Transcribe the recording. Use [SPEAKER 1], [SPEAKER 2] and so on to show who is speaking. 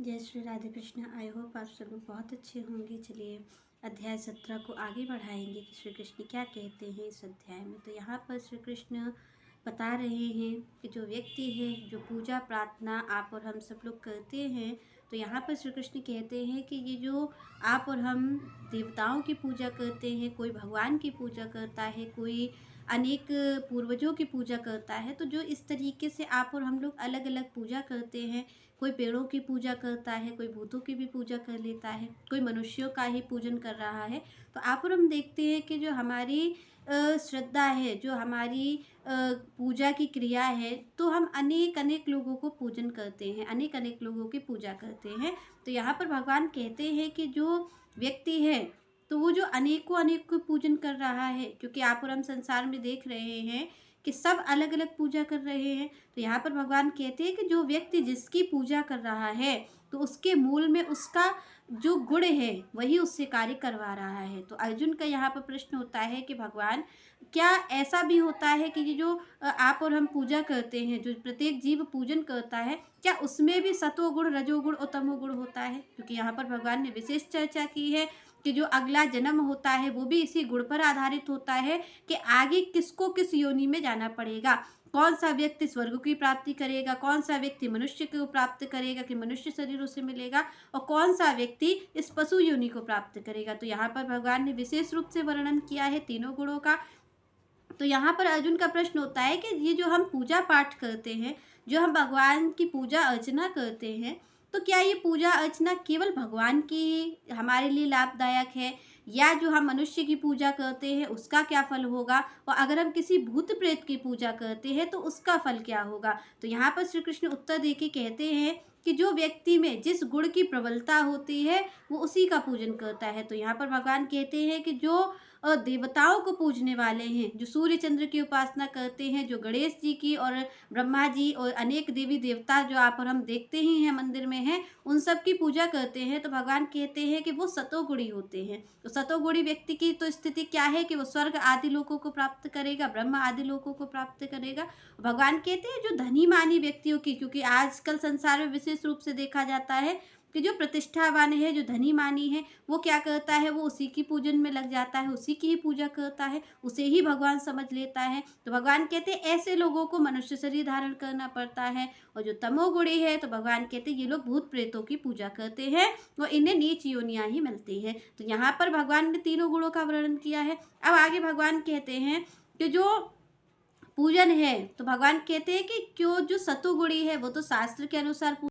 [SPEAKER 1] जय Shri Radhe Krishna. I hope आप सब लोग बहुत अच्छे होंगे। चलिए अध्याय 17 को आगे बढ़ाएंगे कि श्री कृष्ण क्या कहते हैं इस अध्याय में। तो यहाँ पर श्री कृष्ण बता रहे हैं कि जो व्यक्ति है, जो पूजा प्रार्थना आप और हम सब लोग करते हैं, तो यहाँ पर श्री कृष्ण कहते हैं कि ये जो आप और हम देवताओं की पूजा करते हैं, कोई भगवान की पूजा करता है, कोई अनेक पूर्वजों की पूजा करता है, तो जो इस तरीके से आप और हम लोग अलग अलग पूजा करते हैं, कोई पेड़ों की पूजा करता है, कोई भूतों की भी पूजा कर लेता है, कोई मनुष्यों का ही पूजन कर रहा है। तो आप और हम देखते हैं कि जो हमारी श्रद्धा है, जो हमारी पूजा की क्रिया है, तो हम अनेक अनेक लोगों को पूजन करते हैं, अनेक अनेक लोगों की पूजा करते हैं। तो यहाँ पर भगवान कहते हैं कि जो व्यक्ति है, तो वो जो अनेकों अनेक को पूजन कर रहा है, क्योंकि आप और हम संसार में देख रहे हैं कि सब अलग अलग पूजा कर रहे हैं। तो यहाँ पर भगवान कहते हैं कि जो व्यक्ति जिसकी पूजा कर रहा है, तो उसके मूल में उसका जो गुण है वही उससे कार्य करवा रहा है। तो अर्जुन का यहाँ पर प्रश्न होता है कि भगवान, क्या ऐसा भी होता है कि ये जो आप और हम पूजा करते हैं, जो प्रत्येक जीव पूजन करता है, क्या उसमें भी सतोगुण, रजोगुण और तमोगुण होता है? क्योंकि यहाँ पर भगवान ने विशेष चर्चा की है कि जो अगला जन्म होता है वो भी इसी गुण पर आधारित होता है कि आगे किसको किस योनि में जाना पड़ेगा, कौन सा व्यक्ति स्वर्ग की प्राप्ति करेगा, कौन सा व्यक्ति मनुष्य को प्राप्त करेगा कि मनुष्य शरीर उसे मिलेगा, और कौन सा व्यक्ति इस पशु योनि को प्राप्त करेगा। तो यहाँ पर भगवान ने विशेष रूप से वर्णन किया है तीनों गुणों का। तो यहाँ पर अर्जुन का प्रश्न होता है कि ये जो हम पूजा पाठ करते हैं, जो हम भगवान की पूजा अर्चना करते हैं, तो क्या ये पूजा अर्चना केवल भगवान की हमारे लिए लाभदायक है, या जो हम मनुष्य की पूजा करते हैं उसका क्या फल होगा, और अगर हम किसी भूत प्रेत की पूजा करते हैं तो उसका फल क्या होगा? तो यहाँ पर श्री कृष्ण उत्तर दे के कहते हैं कि जो व्यक्ति में जिस गुण की प्रबलता होती है वो उसी का पूजन करता है। तो यहाँ पर भगवान कहते हैं कि जो देवताओं को पूजने वाले हैं, जो सूर्य चंद्र की उपासना करते हैं, जो गणेश जी की और ब्रह्मा जी और अनेक देवी देवता जो आप और हम देखते ही हैं मंदिर में हैं, उन सब की पूजा करते हैं, तो भगवान कहते हैं कि वो सतोगुणी होते हैं। तो सतोगुणी व्यक्ति की तो स्थिति क्या है कि वो स्वर्ग आदि लोकों को प्राप्त करेगा, ब्रह्म आदि लोकों को प्राप्त करेगा। भगवान कहते हैं जो धनी मानी व्यक्तियों की, क्योंकि आजकल संसार में विशेष रूप से देखा जाता है कि जो प्रतिष्ठावान है, जो धनी मानी है, वो क्या करता है, वो उसी की पूजन में लग जाता है, उसी की ही पूजा करता है, उसे ही भगवान समझ लेता है। तो भगवान कहते हैं ऐसे लोगों को मनुष्य शरीर धारण करना पड़ता है। और जो तमोगुणी है, तो भगवान कहते हैं ये लोग भूत प्रेतों की पूजा करते हैं और इन्हें नीच योनियां ही मिलती है। तो यहाँ पर भगवान ने तीनों गुणों का वर्णन किया है। अब आगे भगवान कहते हैं कि जो पूजन है, तो भगवान कहते हैं कि क्यों जो सतोगुणी है वो तो शास्त्र के अनुसार